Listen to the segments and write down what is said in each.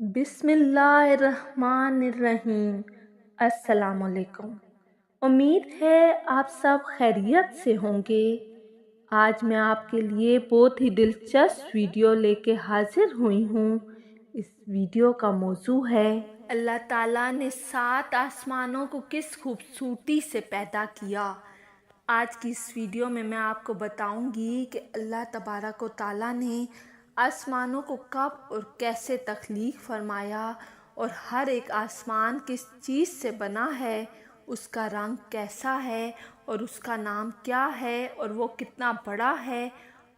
بسم اللہ الرحمن الرحیم۔ السلام علیکم۔ امید ہے آپ سب خیریت سے ہوں گے۔ آج میں آپ کے لیے بہت ہی دلچسپ ویڈیو لے کے حاضر ہوئی ہوں۔ اس ویڈیو کا موضوع ہے اللہ تعالیٰ نے 7 آسمانوں کو کس خوبصورتی سے پیدا کیا۔ آج کی اس ویڈیو میں آپ کو بتاؤں گی کہ اللہ تبارک و تعالیٰ نے آسمانوں کو کب اور کیسے تخلیق فرمایا اور ہر ایک آسمان کس چیز سے بنا ہے، اس کا رنگ کیسا ہے اور اس کا نام کیا ہے اور وہ کتنا بڑا ہے،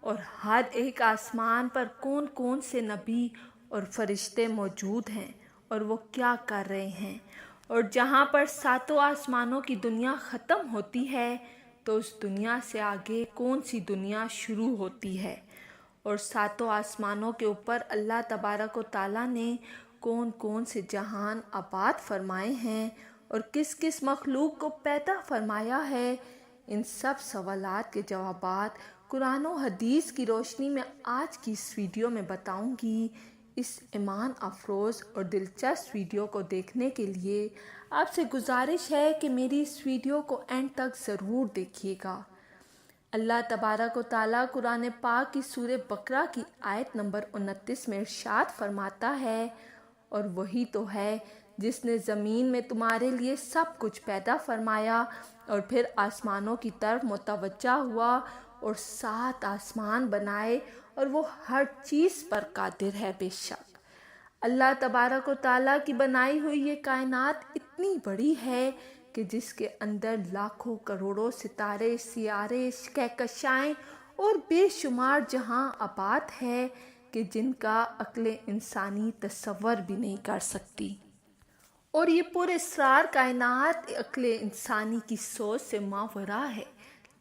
اور ہر ایک آسمان پر کون کون سے نبی اور فرشتے موجود ہیں اور وہ کیا کر رہے ہیں، اور جہاں پر 7 آسمانوں کی دنیا ختم ہوتی ہے تو اس دنیا سے آگے کون سی دنیا شروع ہوتی ہے، اور 7 آسمانوں کے اوپر اللہ تبارک و تعالیٰ نے کون کون سے جہان آباد فرمائے ہیں اور کس کس مخلوق کو پیدا فرمایا ہے۔ ان سب سوالات کے جوابات قرآن و حدیث کی روشنی میں آج کی اس ویڈیو میں بتاؤں گی۔ اس ایمان افروز اور دلچسپ ویڈیو کو دیکھنے کے لیے آپ سے گزارش ہے کہ میری اس ویڈیو کو اینڈ تک ضرور دیکھیے گا۔ اللہ تبارک و تعالیٰ قرآن پاک کی سورہ بقرہ کی آیت نمبر 29 میں ارشاد فرماتا ہے، اور وہی تو ہے جس نے زمین میں تمہارے لیے سب کچھ پیدا فرمایا اور پھر آسمانوں کی طرف متوجہ ہوا اور 7 آسمان بنائے، اور وہ ہر چیز پر قادر ہے۔ بے شک اللہ تبارک و تعالیٰ کی بنائی ہوئی یہ کائنات اتنی بڑی ہے کہ جس کے اندر لاکھوں کروڑوں ستارے، سیارے، کہکشائیں اور بے شمار جہاں آباد ہے کہ جن کا عقل انسانی تصور بھی نہیں کر سکتی، اور یہ پورے اسرار کائنات عقل انسانی کی سوچ سے ماوراء ہے۔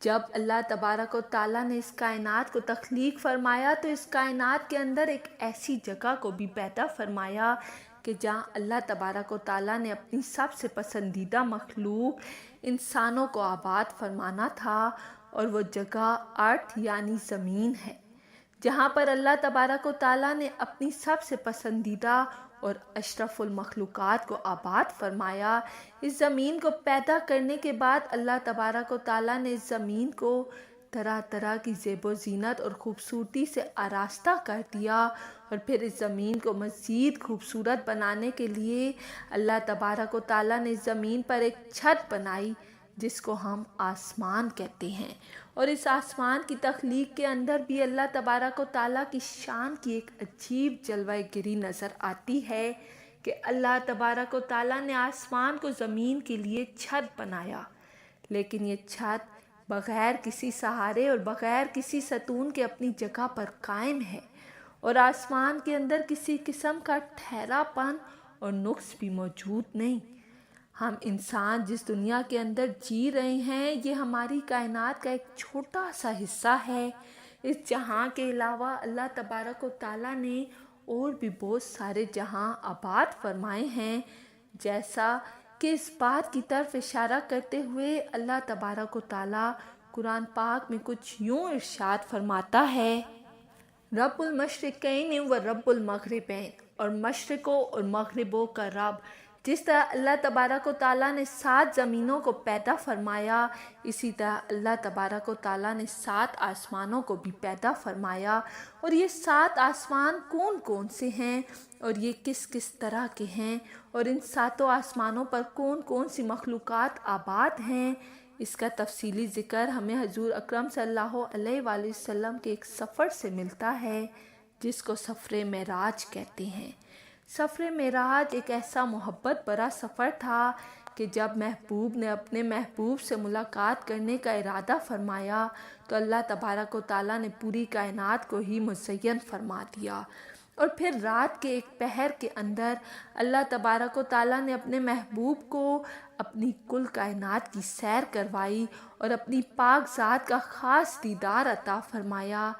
جب اللہ تبارک و تعالیٰ نے اس کائنات کو تخلیق فرمایا تو اس کائنات کے اندر ایک ایسی جگہ کو بھی پیدا فرمایا کہ جہاں اللہ تبارک و تعالیٰ نے اپنی سب سے پسندیدہ مخلوق انسانوں کو آباد فرمانا تھا، اور وہ جگہ ارتھ یعنی زمین ہے، جہاں پر اللہ تبارک و تعالیٰ نے اپنی سب سے پسندیدہ اور اشرف المخلوقات کو آباد فرمایا۔ اس زمین کو پیدا کرنے کے بعد اللہ تبارک و تعالیٰ نے اس زمین کو طرح طرح کی زیب و زینت اور خوبصورتی سے آراستہ کر دیا، اور پھر اس زمین کو مزید خوبصورت بنانے کے لیے اللہ تبارک و تعالیٰ نے اس زمین پر ایک چھت بنائی جس کو ہم آسمان کہتے ہیں، اور اس آسمان کی تخلیق کے اندر بھی اللہ تبارک و تعالیٰ کی شان کی ایک عجیب جلوہ گری نظر آتی ہے کہ اللہ تبارک و تعالیٰ نے آسمان کو زمین کے لیے چھت بنایا، لیکن یہ چھت بغیر کسی سہارے اور بغیر کسی ستون کے اپنی جگہ پر قائم ہے، اور آسمان کے اندر کسی قسم کا ٹھہرا پن اور نقص بھی موجود نہیں۔ ہم انسان جس دنیا کے اندر جی رہے ہیں یہ ہماری کائنات کا ایک چھوٹا سا حصہ ہے۔ اس جہاں کے علاوہ اللہ تبارک و تعالیٰ نے اور بھی بہت سارے جہاں آباد فرمائے ہیں، جیسا کہ اس بات کی طرف اشارہ کرتے ہوئے اللہ تبارک و تعالیٰ قرآن پاک میں کچھ یوں ارشاد فرماتا ہے، رب المشرقین و رب المغربین، اور مشرقوں اور مغربوں کا رب۔ جس طرح اللہ تبارک و تعالیٰ نے 7 زمینوں کو پیدا فرمایا، اسی طرح اللہ تبارک و تعالیٰ نے 7 آسمانوں کو بھی پیدا فرمایا، اور یہ 7 آسمان کون کون سے ہیں اور یہ کس کس طرح کے ہیں، اور ان 7 آسمانوں پر کون کون سی مخلوقات آباد ہیں، اس کا تفصیلی ذکر ہمیں حضور اکرم صلی اللہ علیہ وآلہ وسلم کے ایک سفر سے ملتا ہے جس کو سفر معراج کہتے ہیں۔ سفر معراج ایک ایسا محبت بھرا سفر تھا کہ جب محبوب نے اپنے محبوب سے ملاقات کرنے کا ارادہ فرمایا تو اللہ تبارک و تعالیٰ نے پوری کائنات کو ہی مزین فرما دیا، اور پھر رات کے ایک پہر کے اندر اللہ تبارک و تعالیٰ نے اپنے محبوب کو اپنی کل کائنات کی سیر کروائی اور اپنی پاک ذات کا خاص دیدار عطا فرمایا۔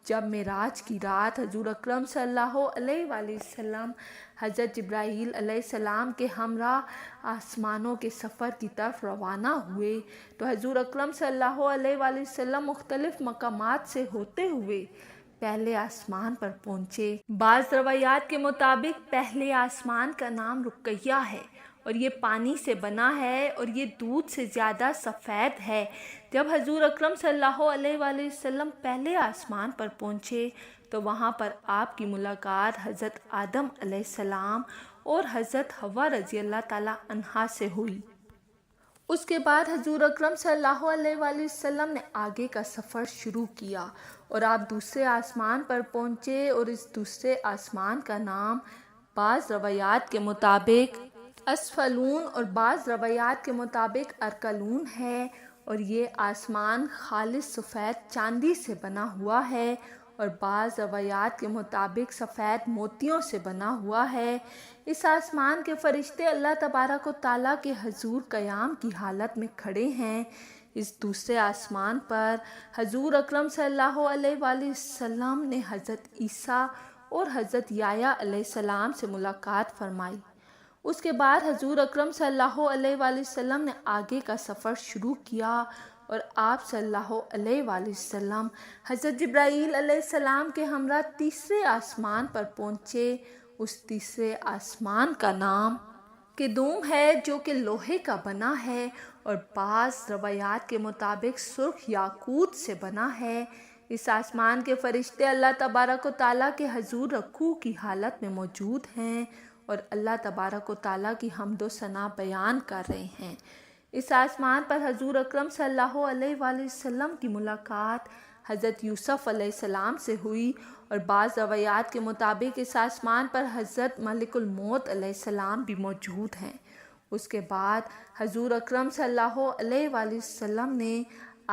جب معراج کی رات حضور اکرم صلی اللہ علیہ وآلہ وسلم حضرت جبرائیل علیہ السلام کے ہمراہ آسمانوں کے سفر کی طرف روانہ ہوئے تو حضور اکرم صلی اللہ علیہ وآلہ وسلم مختلف مقامات سے ہوتے ہوئے پہلے آسمان پر پہنچے۔ بعض روایات کے مطابق پہلے آسمان کا نام رقیہ ہے اور یہ پانی سے بنا ہے اور یہ دودھ سے زیادہ سفید ہے۔ جب حضور اکرم صلی اللہ علیہ وآلہ وسلم پہلے آسمان پر پہنچے تو وہاں پر آپ کی ملاقات حضرت آدم علیہ السلام اور حضرت حوا رضی اللہ تعالیٰ عنہا سے ہوئی۔ اس کے بعد حضور اکرم صلی اللہ علیہ وآلہ وسلم نے آگے کا سفر شروع کیا اور آپ دوسرے آسمان پر پہنچے اور اس دوسرے آسمان کا نام بعض روایات کے مطابق اسفلون اور بعض روایات کے مطابق ارکلون ہے، اور یہ آسمان خالص سفید چاندی سے بنا ہوا ہے اور بعض روایات کے مطابق سفید موتیوں سے بنا ہوا ہے۔ اس آسمان کے فرشتے اللہ تبارک و تعالیٰ کے حضور قیام کی حالت میں کھڑے ہیں۔ اس دوسرے آسمان پر حضور اکرم صلی اللہ علیہ وآلہ وسلم نے حضرت عیسیٰ اور حضرت یحییٰ علیہ السلام سے ملاقات فرمائی۔ اس کے بعد حضور اکرم صلی اللہ علیہ وآلہ وسلم نے آگے کا سفر شروع کیا اور آپ صلی اللہ علیہ وآلہ وسلم حضرت جبرائیل علیہ السلام کے ہمراہ تیسرے آسمان پر پہنچے۔ اس تیسرے آسمان کا نام قدوم ہے جو کہ لوہے کا بنا ہے اور بعض روایات کے مطابق سرخ یاقوت سے بنا ہے۔ اس آسمان کے فرشتے اللہ تبارک و تعالیٰ کے حضور رکوع کی حالت میں موجود ہیں اور اللہ تبارک و تعالیٰ کی حمد و ثنا بیان کر رہے ہیں۔ اس آسمان پر حضور اکرم صلی اللہ علیہ وآلہ وسلم کی ملاقات حضرت یوسف علیہ السلام سے ہوئی اور بعض روایات کے مطابق اس آسمان پر حضرت ملک الموت علیہ السلام بھی موجود ہیں۔ اس کے بعد حضور اکرم صلی اللہ علیہ وآلہ وسلم نے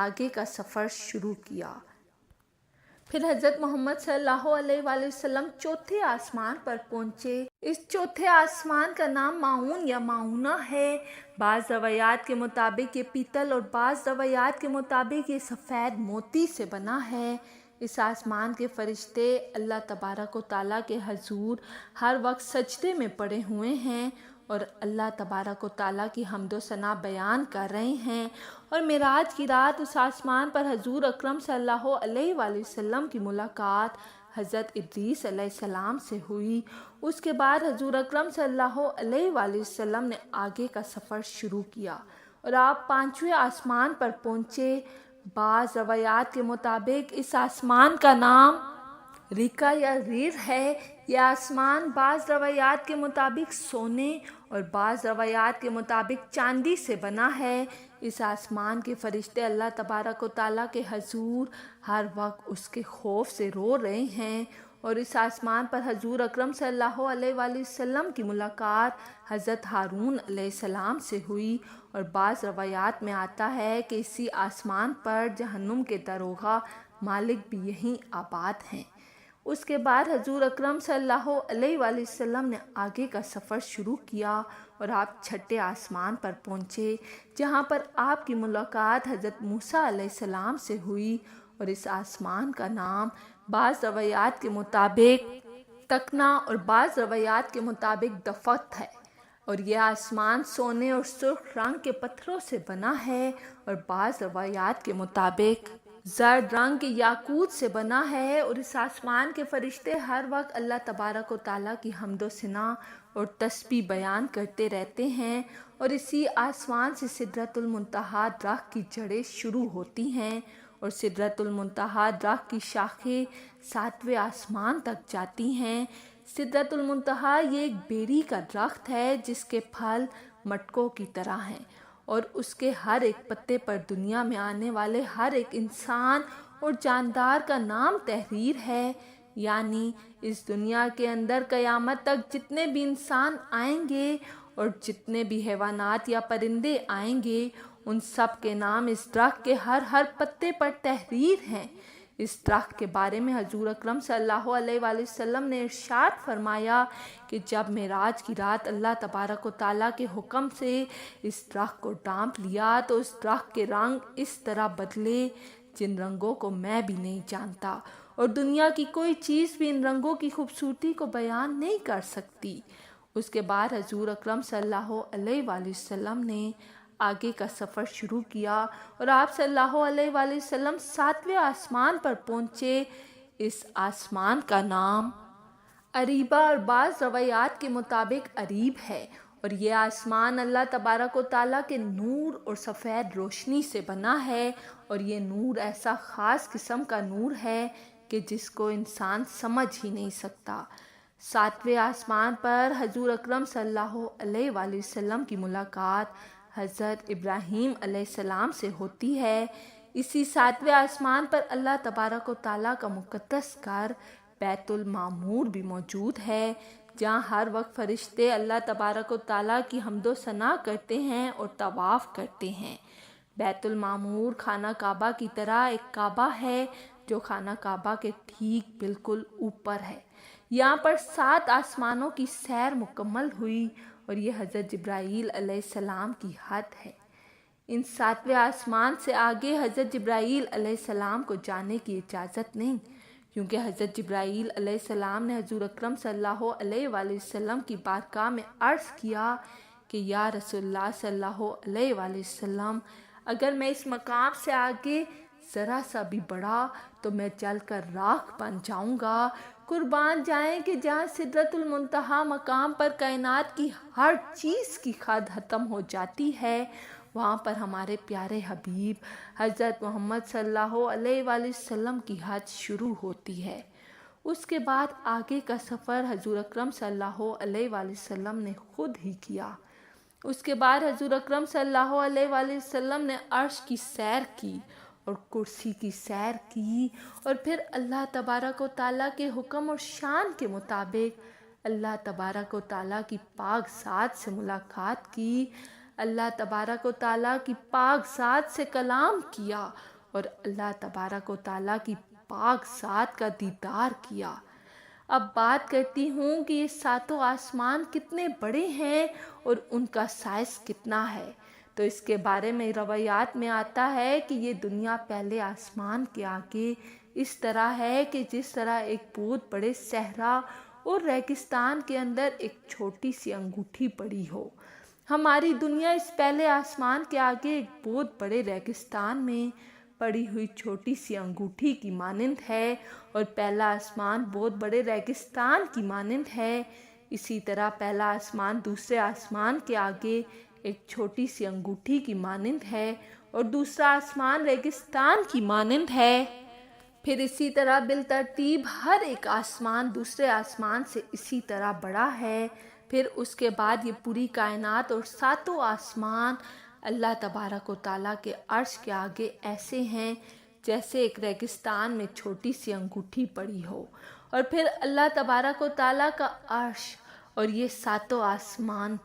آگے کا سفر شروع کیا۔ پھر حضرت محمد صلی اللہ علیہ وآلہ وسلم چوتھے آسمان پر پہنچے۔ اس چوتھے آسمان کا نام ماؤن یا ماؤنہ ہے۔ بعض روایات کے مطابق یہ پیتل اور بعض روایات کے مطابق یہ سفید موتی سے بنا ہے۔ اس آسمان کے فرشتے اللہ تبارک و تعالیٰ کے حضور ہر وقت سجدے میں پڑے ہوئے ہیں اور اللہ تبارک و تعالیٰ کی حمد و ثنا بیان کر رہے ہیں، اور معراج کی رات اس آسمان پر حضور اکرم صلی اللہ علیہ وآلہ وسلم کی ملاقات حضرت ادریس علیہ السلام سے ہوئی۔ اس کے بعد حضور اکرم صلی اللہ علیہ وآلہ وسلم نے آگے کا سفر شروع کیا اور آپ پانچویں آسمان پر پہنچے۔ بعض روایات کے مطابق اس آسمان کا نام ریکا یا ریر ہے۔ یہ آسمان بعض روایات کے مطابق سونے اور بعض روایات کے مطابق چاندی سے بنا ہے۔ اس آسمان کے فرشتے اللہ تبارک و تعالیٰ کے حضور ہر وقت اس کے خوف سے رو رہے ہیں، اور اس آسمان پر حضور اکرم صلی اللہ علیہ وآلہ وسلم کی ملاقات حضرت ہارون علیہ السلام سے ہوئی، اور بعض روایات میں آتا ہے کہ اسی آسمان پر جہنم کے داروغہ مالک بھی یہیں آباد ہیں۔ اس کے بعد حضور اکرم صلی اللہ علیہ وآلہ وسلم نے آگے کا سفر شروع کیا اور آپ چھٹے آسمان پر پہنچے، جہاں پر آپ کی ملاقات حضرت موسیٰ علیہ السلام سے ہوئی، اور اس آسمان کا نام بعض روایات کے مطابق تکنا اور بعض روایات کے مطابق دفت ہے، اور یہ آسمان سونے اور سرخ رنگ کے پتھروں سے بنا ہے، اور بعض روایات کے مطابق زرد رنگ کے یاقوت سے بنا ہے۔ اور اس آسمان کے فرشتے ہر وقت اللہ تبارک و تعالیٰ کی حمد و ثنا اور تسبیح بیان کرتے رہتے ہیں، اور اسی آسمان سے سدرۃ المنتہا درخت کی جڑیں شروع ہوتی ہیں، اور سدرۃ المنتہا درخت کی شاخیں 7ویں آسمان تک جاتی ہیں۔ سدرۃ المنتہا یہ ایک بیری کا درخت ہے جس کے پھل مٹکوں کی طرح ہیں، اور اس کے ہر ایک پتے پر دنیا میں آنے والے ہر ایک انسان اور جاندار کا نام تحریر ہے، یعنی اس دنیا کے اندر قیامت تک جتنے بھی انسان آئیں گے اور جتنے بھی حیوانات یا پرندے آئیں گے، ان سب کے نام اس درخت کے ہر پتے پر تحریر ہیں۔ اس درخت کے بارے میں حضور اکرم صلی اللہ علیہ وآلہ وسلم نے ارشاد فرمایا کہ جب معراج کی رات اللہ تبارک و تعالیٰ کے حکم سے اس درخت کو ڈانپ لیا تو اس درخت کے رنگ اس طرح بدلے جن رنگوں کو میں بھی نہیں جانتا، اور دنیا کی کوئی چیز بھی ان رنگوں کی خوبصورتی کو بیان نہیں کر سکتی۔ اس کے بعد حضور اکرم صلی اللہ علیہ وآلہ وسلم نے آگے کا سفر شروع کیا اور آپ صلی اللہ علیہ وآلہ وسلم 7ویں آسمان پر پہنچے۔ اس آسمان کا نام عریبہ اور بعض روایات کے مطابق عریب ہے، اور یہ آسمان اللہ تبارک و تعالیٰ کے نور اور سفید روشنی سے بنا ہے، اور یہ نور ایسا خاص قسم کا نور ہے کہ جس کو انسان سمجھ ہی نہیں سکتا۔ 7ویں آسمان پر حضور اکرم صلی اللہ علیہ وآلہ وسلم کی ملاقات حضرت ابراہیم علیہ السلام سے ہوتی ہے۔ اسی 7ویں آسمان پر اللہ تبارک و تعالیٰ کا مقدس گھر بیت المعمور بھی موجود ہے، جہاں ہر وقت فرشتے اللہ تبارک و تعالیٰ کی حمد و ثنا کرتے ہیں اور طواف کرتے ہیں۔ بیت المعمور خانہ کعبہ کی طرح ایک کعبہ ہے جو خانہ کعبہ کے ٹھیک بالکل اوپر ہے۔ یہاں پر 7 آسمانوں کی سیر مکمل ہوئی، اور یہ حضرت جبرائیل علیہ السلام کی حد ہے۔ ان 7ویں آسمان سے آگے حضرت جبرائیل علیہ السلام کو جانے کی اجازت نہیں، کیونکہ حضرت جبرائیل علیہ السلام نے حضور اکرم صلی اللہ علیہ وآلہ وسلم کی بارگاہ میں عرض کیا کہ یا رسول اللہ صلی اللہ علیہ وآلہ وسلم، اگر میں اس مقام سے آگے ذرا سا بھی بڑھا تو میں جل کر راکھ بن جاؤں گا۔ قربان جائیں کہ جہاں سدرۃ المنتہا مقام پر کائنات کی ہر چیز کی حد ختم ہو جاتی ہے، وہاں پر ہمارے پیارے حبیب حضرت محمد صلی اللہ علیہ وآلہ وسلم کی حد شروع ہوتی ہے۔ اس کے بعد آگے کا سفر حضور اکرم صلی اللہ علیہ وآلہ وسلم نے خود ہی کیا۔ اس کے بعد حضور اکرم صلی اللہ علیہ وآلہ وسلم نے عرش کی سیر کی اور کرسی کی سیر کی، اور پھر اللہ تبارک و تعالیٰ کے حکم اور شان کے مطابق اللہ تبارک و تعالیٰ کی پاک ذات سے ملاقات کی، اللہ تبارک و تعالیٰ کی پاک ذات سے کلام کیا، اور اللہ تبارک و تعالیٰ کی پاک ذات کا دیدار کیا۔ اب بات کرتی ہوں کہ یہ 7 آسمان کتنے بڑے ہیں اور ان کا سائز کتنا ہے۔ تو اس کے بارے میں روایات میں آتا ہے کہ یہ دنیا پہلے آسمان کے آگے اس طرح ہے کہ جس طرح ایک بہت بڑے صحرا اور ریگستان کے اندر ایک چھوٹی سی انگوٹھی پڑی ہو۔ ہماری دنیا اس پہلے آسمان کے آگے ایک بہت بڑے ریگستان میں پڑی ہوئی چھوٹی سی انگوٹھی کی مانند ہے، اور پہلا آسمان بہت بڑے ریگستان کی مانند ہے۔ اسی طرح پہلا آسمان دوسرے آسمان کے آگے ایک چھوٹی سی انگوٹھی کی مانند ہے، اور دوسرا آسمان ریگستان کی مانند ہے۔ پھر اسی طرح بالترتیب ہر ایک آسمان دوسرے آسمان سے اسی طرح بڑا ہے۔ پھر اس کے بعد یہ پوری کائنات اور 7 آسمان اللہ تبارک و تعالیٰ کے عرش کے آگے ایسے ہیں جیسے ایک ریگستان میں چھوٹی سی انگوٹھی پڑی ہو، اور پھر اللہ تبارک و تعالیٰ کا عرش اور یہ 7 آسمان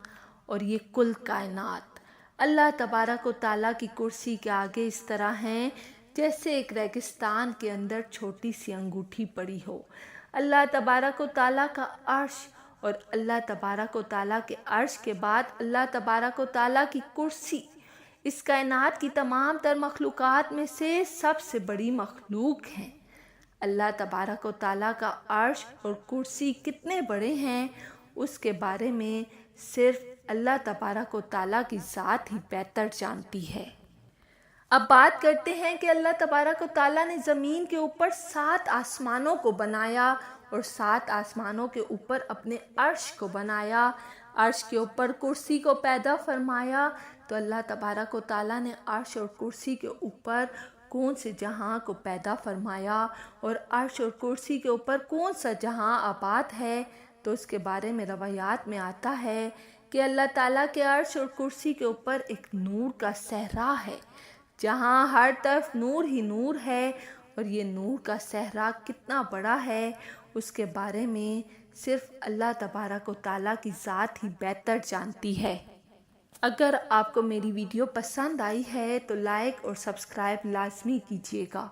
اور یہ کل کائنات اللہ تبارک و تعالیٰ کی کرسی کے آگے اس طرح ہیں جیسے ایک ریگستان کے اندر چھوٹی سی انگوٹھی پڑی ہو۔ اللہ تبارک و تعالیٰ کا عرش اور اللہ تبارک و تعالیٰ کے عرش کے بعد اللہ تبارک و تعالیٰ کی کرسی اس کائنات کی تمام تر مخلوقات میں سے سب سے بڑی مخلوق ہیں۔ اللہ تبارک و تعالیٰ کا عرش اور کرسی کتنے بڑے ہیں اس کے بارے میں صرف اللہ تبارک و تعالیٰ کی ذات ہی بہتر جانتی ہے۔ اب بات کرتے ہیں کہ اللہ تبارک و تعالیٰ نے زمین کے اوپر 7 آسمانوں کو بنایا اور 7 آسمانوں کے اوپر اپنے عرش کو بنایا، عرش کے اوپر کرسی کو پیدا فرمایا۔ تو اللہ تبارک و تعالیٰ نے عرش اور کرسی کے اوپر کون سے جہاں کو پیدا فرمایا اور عرش اور کرسی کے اوپر کون سا جہاں آباد ہے، تو اس کے بارے میں روایات میں آتا ہے کہ اللہ تعالیٰ کے عرش اور کرسی کے اوپر ایک نور کا صحرا ہے جہاں ہر طرف نور ہی نور ہے، اور یہ نور کا صحرا کتنا بڑا ہے اس کے بارے میں صرف اللہ تبارک و تعالیٰ کی ذات ہی بہتر جانتی ہے۔ اگر آپ کو میری ویڈیو پسند آئی ہے تو لائک اور سبسکرائب لازمی کیجیے گا۔